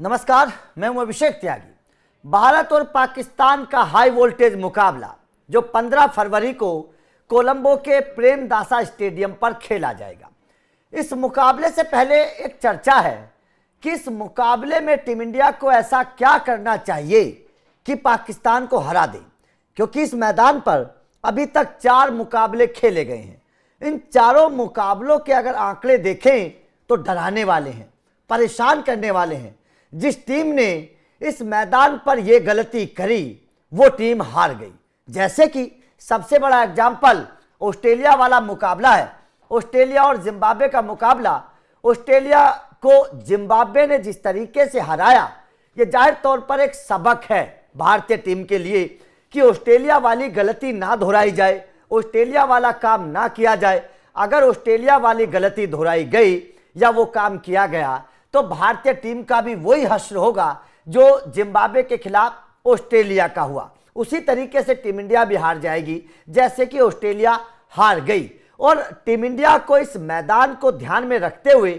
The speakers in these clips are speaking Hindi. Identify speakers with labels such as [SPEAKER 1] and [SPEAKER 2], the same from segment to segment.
[SPEAKER 1] नमस्कार, मैं हूं अभिषेक त्यागी। भारत और पाकिस्तान का हाई वोल्टेज मुकाबला जो 15 फरवरी को कोलंबो के प्रेमदासा स्टेडियम पर खेला जाएगा। इस मुकाबले से पहले एक चर्चा है कि इस मुकाबले में टीम इंडिया को ऐसा क्या करना चाहिए कि पाकिस्तान को हरा दे, क्योंकि इस मैदान पर अभी तक 4 मुकाबले खेले गए हैं। इन चारों मुकाबलों के अगर आंकड़े देखें तो डराने वाले हैं, परेशान करने वाले हैं। जिस टीम ने इस मैदान पर यह गलती करी वो टीम हार गई। जैसे कि सबसे बड़ा एग्जाम्पल ऑस्ट्रेलिया वाला मुकाबला है। ऑस्ट्रेलिया और जिम्बाब्वे का मुकाबला, ऑस्ट्रेलिया को जिम्बाब्वे ने जिस तरीके से हराया, ये जाहिर तौर पर एक सबक है भारतीय टीम के लिए कि ऑस्ट्रेलिया वाली गलती ना दोहराई जाए, ऑस्ट्रेलिया वाला काम ना किया जाए। अगर ऑस्ट्रेलिया वाली गलती दोहराई गई या वो काम किया गया तो भारतीय टीम का भी वही हश्र होगा जो जिम्बाब्वे के खिलाफ ऑस्ट्रेलिया का हुआ। उसी तरीके से टीम इंडिया भी हार जाएगी जैसे कि ऑस्ट्रेलिया हार गई। और टीम इंडिया को इस मैदान को ध्यान में रखते हुए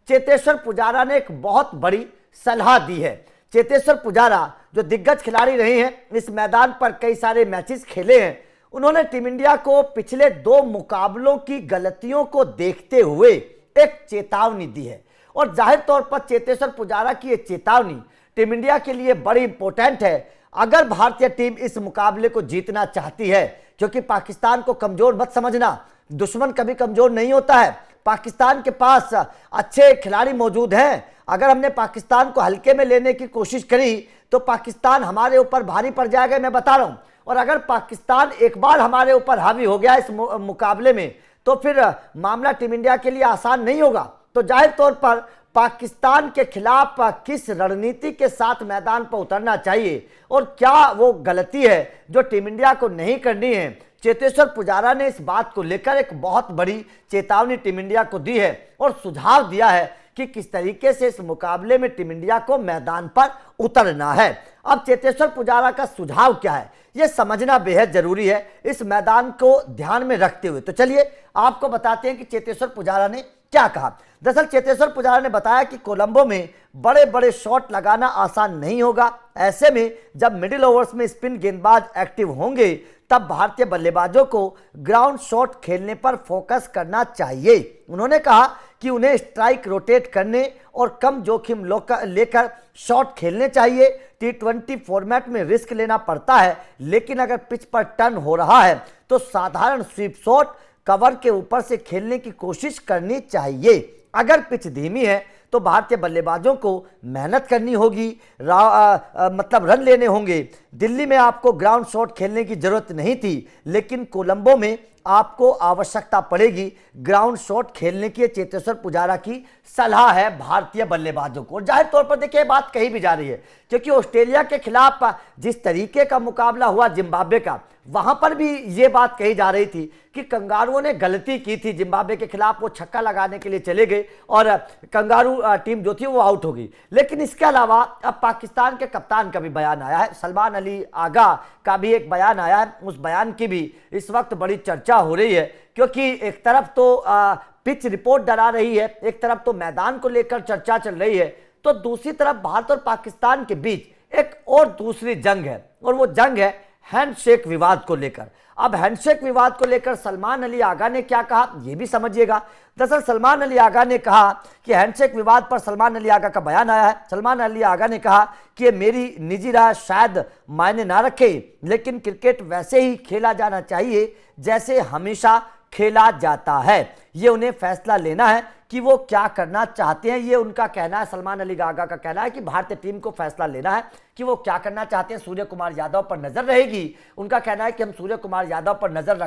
[SPEAKER 1] चेतेश्वर पुजारा ने एक बहुत बड़ी सलाह दी है। चेतेश्वर पुजारा जो दिग्गज खिलाड़ी रहे हैं, इस मैदान पर कई सारे मैचेस खेले हैं, उन्होंने टीम इंडिया को पिछले 2 मुकाबलों की गलतियों को देखते हुए एक चेतावनी दी है। और जाहिर तौर पर चेतेश्वर पुजारा की ये चेतावनी टीम इंडिया के लिए बड़ी इंपॉर्टेंट है अगर भारतीय टीम इस मुकाबले को जीतना चाहती है। क्योंकि पाकिस्तान को कमजोर मत समझना, दुश्मन कभी कमजोर नहीं होता है। पाकिस्तान के पास अच्छे खिलाड़ी मौजूद हैं। अगर हमने पाकिस्तान को हल्के में लेने की कोशिश करी तो पाकिस्तान हमारे ऊपर भारी पड़ जाएगा, मैं बता रहा हूं। और अगर पाकिस्तान एक बार हमारे ऊपर हावी हो गया इस मुकाबले में तो फिर मामला टीम इंडिया के लिए आसान नहीं होगा। तो जाहिर तौर पर पाकिस्तान के खिलाफ किस रणनीति के साथ मैदान पर उतरना चाहिए और क्या वो गलती है जो टीम इंडिया को नहीं करनी है, चेतेश्वर पुजारा ने इस बात को लेकर एक बहुत बड़ी चेतावनी टीम इंडिया को दी है और सुझाव दिया है कि किस तरीके से इस मुकाबले में टीम इंडिया को मैदान पर उतरना है। अब चेतेश्वर पुजारा का सुझाव क्या है यह समझना बेहद जरूरी है इस मैदान को ध्यान में रखते हुए। तो चलिए आपको बताते हैं कि चेतेश्वर पुजारा ने क्या कहा। दरअसल चेतेश्वर पुजारा ने बताया कि कोलंबो में बड़े बड़े शॉट लगाना आसान नहीं होगा। ऐसे में जब मिडिल ओवर्स में स्पिन गेंदबाज एक्टिव होंगे तब भारतीय बल्लेबाजों को ग्राउंड शॉट खेलने पर फोकस करना चाहिए। उन्होंने कहा कि उन्हें स्ट्राइक रोटेट करने और कम जोखिम लेकर शॉट खेलने चाहिए। T20 फॉर्मेट में रिस्क लेना पड़ता है, लेकिन अगर पिच पर टर्न हो रहा है तो साधारण स्वीप शॉट कवर के ऊपर से खेलने की कोशिश करनी चाहिए। अगर पिच धीमी है तो भारतीय बल्लेबाजों को मेहनत करनी होगी, मतलब रन लेने होंगे। दिल्ली में आपको ग्राउंड शॉट खेलने की जरूरत नहीं थी, लेकिन कोलंबो में आपको आवश्यकता पड़ेगी ग्राउंड शॉट खेलने की। चेतेश्वर पुजारा की सलाह है भारतीय बल्लेबाजों को। और जाहिर तौर पर देखिए बात कही भी जा रही है क्योंकि ऑस्ट्रेलिया के खिलाफ जिस तरीके का मुकाबला हुआ जिम्बाब्वे का, वहां पर भी ये बात कही जा रही थी कि कंगारुओं ने गलती की थी जिम्बाब्वे के खिलाफ। वो छक्का लगाने के लिए चले गए और कंगारू टीम जो थी वो आउट हो गई। लेकिन इसके अलावा अब पाकिस्तान के कप्तान का भी बयान आया है, सलमान अली आगा का भी एक बयान आया है। उस बयान की भी इस वक्त बड़ी चर्चा हो रही है क्योंकि एक तरफ तो पिच रिपोर्ट डरा रही है, एक तरफ तो मैदान को लेकर चर्चा चल रही है, तो दूसरी तरफ भारत और पाकिस्तान के बीच एक और दूसरी जंग है और वो जंग है हैंडशेक विवाद को लेकर। अब हैंडशेक विवाद को लेकर सलमान अली आगा ने क्या कहा यह भी समझिएगा। दरअसल सलमान अली आगा ने कहा कि हैंडशेक विवाद पर सलमान अली आगा का बयान आया है। सलमान अली आगा ने कहा कि मेरी निजी राय शायद मायने ना रखे, लेकिन क्रिकेट वैसे ही खेला जाना चाहिए जैसे हमेशा खेला जाता है। ये उन्हें फैसला लेना है कि वो क्या करना चाहते हैं, ये उनका कहना है। सलमान अली आगा का कहना है कि भारतीय टीम को फैसला लेना है कि वो क्या करना चाहते हैं। सूर्य कुमार यादव पर नजर रहेगी। उनका कहना है कि हम सूर्य कुमार यादव पर नजर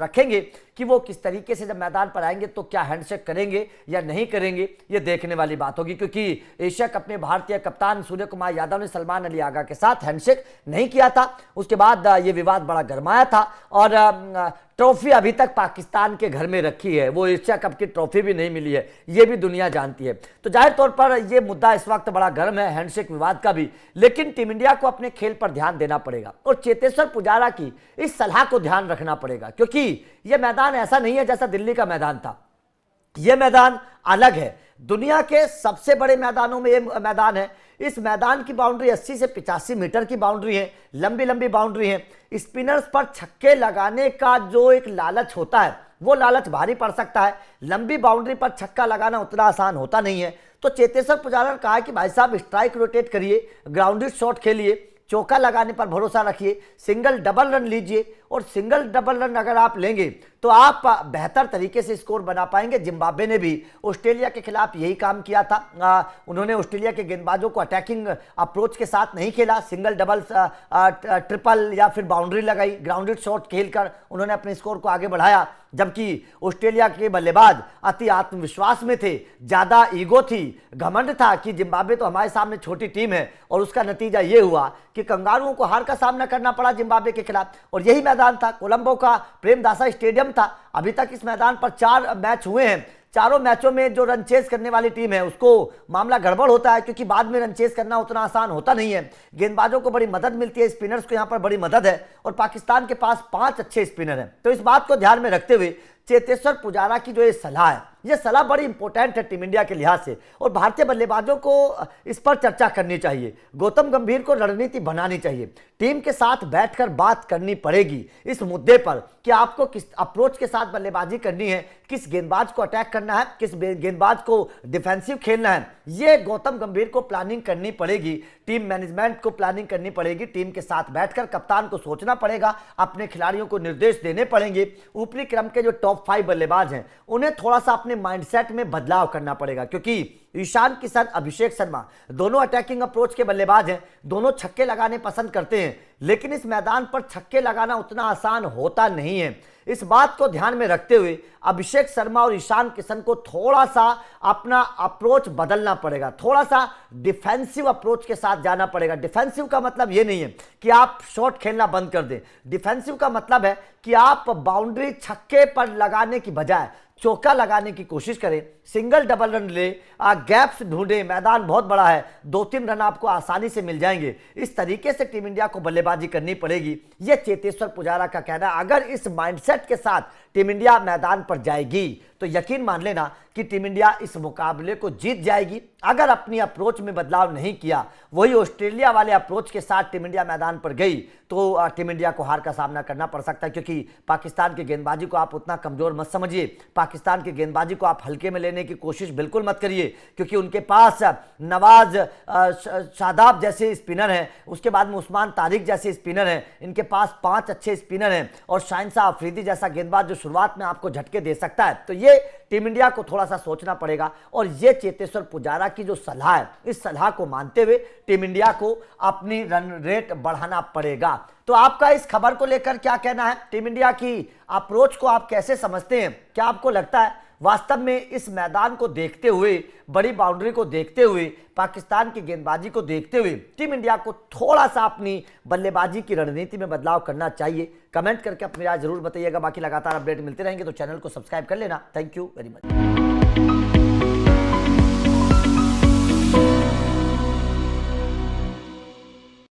[SPEAKER 1] रखेंगे कि वो किस तरीके से जब मैदान पर आएंगे तो क्या हैंडशेक करेंगे या नहीं करेंगे, ये देखने वाली बात होगी। क्योंकि एशिया कप में भारतीय कप्तान सूर्य कुमार यादव ने सलमान अली आगा के साथ हैंडशेक नहीं किया था। उसके बाद ये विवाद बड़ा गर्माया था और ट्रॉफी अभी तक पाकिस्तान के घर में रखी है, वो एशिया कप की ट्रॉफी भी नहीं मिली है, ये भी दुनिया जानती है। तो जाहिर तौर पर ये मुद्दा इस वक्त बड़ा गर्म है हैंडशेक विवाद का भी, लेकिन टीम इंडिया को अपने खेल पर ध्यान देना पड़ेगा और चेतेश्वर पुजारा की इस सलाह को ध्यान रखना पड़ेगा। क्योंकि यह मैदान ऐसा नहीं है जैसा दिल्ली का मैदान था, यह मैदान अलग है। दुनिया के सबसे बड़े मैदानों में यह मैदान है। इस मैदान की बाउंड्री 80 से 85 मीटर की बाउंड्री है, लंबी लंबी बाउंड्री है। स्पिनर्स पर छक्के लगाने का जो एक लालच होता है वो लालच भारी पड़ सकता है। लंबी बाउंड्री पर छक्का लगाना उतना आसान होता नहीं है। तो चेतेश्वर पुजारा ने कहा कि भाई साहब स्ट्राइक रोटेट करिए, ग्राउंडेड शॉट खेलिए, चौका लगाने पर भरोसा रखिए, सिंगल डबल रन लीजिए, और सिंगल डबल रन अगर आप लेंगे तो आप बेहतर तरीके से स्कोर बना पाएंगे। जिम्बाब्वे ने भी ऑस्ट्रेलिया के खिलाफ यही काम किया था। उन्होंने ऑस्ट्रेलिया के गेंदबाजों को अटैकिंग अप्रोच के साथ नहीं खेला, सिंगल डबल ट्रिपल या फिर बाउंड्री लगाई, ग्राउंडेड शॉट खेलकर उन्होंने अपने स्कोर को आगे बढ़ाया। जबकि ऑस्ट्रेलिया के बल्लेबाज अति आत्मविश्वास में थे, ज्यादा ईगो थी, घमंड था कि जिम्बाब्वे तो हमारे सामने छोटी टीम है, और उसका नतीजा ये हुआ कि कंगारुओं को हार का सामना करना पड़ा जिम्बाब्वे के खिलाफ। और यही मैदान था, कोलंबो का प्रेमदासा स्टेडियम था। अभी तक इस मैदान पर 4 मैच हुए हैं, चारों मैचों में जो रन चेस करने वाली टीम है उसको मामला गड़बड़ होता है, क्योंकि बाद में रन चेस करना उतना आसान होता नहीं है। गेंदबाजों को बड़ी मदद मिलती है, स्पिनर्स को यहां पर बड़ी मदद है, और पाकिस्तान के पास 5 अच्छे स्पिनर हैं। तो इस बात को ध्यान में रखते हुए चेतेश्वर पुजारा की जो ये सलाह है, ये सलाह बड़ी इंपॉर्टेंट है टीम इंडिया के लिहाज से, और भारतीय बल्लेबाजों को इस पर चर्चा करनी चाहिए। गौतम गंभीर को रणनीति बनानी चाहिए, टीम के साथ बैठकर बात करनी पड़ेगी इस मुद्दे पर कि आपको किस अप्रोच के साथ बल्लेबाजी करनी है, किस गेंदबाज को अटैक करना है, किस गेंदबाज को डिफेंसिव खेलना है। ये गौतम गंभीर को प्लानिंग करनी पड़ेगी, टीम मैनेजमेंट को प्लानिंग करनी पड़ेगी, टीम के साथ बैठकर कप्तान को सोचना पड़ेगा, अपने खिलाड़ियों को निर्देश देने पड़ेंगे। ऊपरी क्रम के जो टॉप 5 बल्लेबाज हैं उन्हें थोड़ा सा अपने माइंडसेट में बदलाव करना पड़ेगा, क्योंकि ईशान किशन, अभिषेक शर्मा दोनों अटैकिंग अप्रोच के बल्लेबाज हैं, दोनों छक्के लगाने पसंद करते हैं, लेकिन इस मैदान पर छक्के लगाना उतना आसान होता नहीं है। इस बात को ध्यान में रखते हुए अभिषेक शर्मा और ईशान किशन को थोड़ा सा अपना अप्रोच बदलना पड़ेगा, थोड़ा सा डिफेंसिव अप्रोच के साथ जाना पड़ेगा। डिफेंसिव का मतलब ये नहीं है कि आप शॉट खेलना बंद कर दें, डिफेंसिव का मतलब है कि आप बाउंड्री छक्के पर लगाने की बजाय चौका लगाने की कोशिश करें, सिंगल डबल रन ले, गैप्स ढूंढें, मैदान बहुत बड़ा है, 2-3 रन आपको आसानी से मिल जाएंगे। इस तरीके से टीम इंडिया को बल्लेबाजी करनी पड़ेगी, यह चेतेश्वर पुजारा का कहना है। अगर इस माइंडसेट के साथ टीम इंडिया मैदान पर जाएगी तो यकीन मान लेना कि टीम इंडिया इस मुकाबले को जीत जाएगी। अगर अपनी अप्रोच में बदलाव नहीं किया, वही ऑस्ट्रेलिया वाले अप्रोच के साथ टीम इंडिया मैदान पर गई, तो टीम इंडिया को हार का सामना करना पड़ सकता है, क्योंकि पाकिस्तान की गेंदबाजी को आप उतना कमजोर मत समझिए, पाकिस्तान की गेंदबाजी को आप हल्के में लेने की कोशिश बिल्कुल मत करिए, क्योंकि उनके पास नवाज शादाब जैसे स्पिनर हैं, उसके बाद में उस्मान तारिक जैसे स्पिनर हैं, इनके पास 5 अच्छे स्पिनर हैं, और शाहिनशाह अफरीदी जैसा गेंदबाज जो शुरुआत में आपको झटके दे सकता है। तो ये टीम इंडिया को थोड़ा सा सोचना पड़ेगा, और ये चेतेश्वर पुजारा की जो सलाह है, इस सलाह को मानते हुए टीम इंडिया को अपनी रन रेट बढ़ाना पड़ेगा। तो आपका इस खबर को लेकर क्या कहना है? टीम इंडिया की अप्रोच को आप कैसे समझते हैं? क्या आपको लगता है वास्तव में इस मैदान को देखते हुए, बड़ी बाउंड्री को देखते हुए, पाकिस्तान की गेंदबाजी को देखते हुए टीम इंडिया को थोड़ा सा अपनी बल्लेबाजी की रणनीति में बदलाव करना चाहिए? कमेंट करके अपनी राय जरूर बताइएगा। बाकी लगातार अपडेट मिलते रहेंगे, तो चैनल को सब्सक्राइब कर लेना। Thank you very much.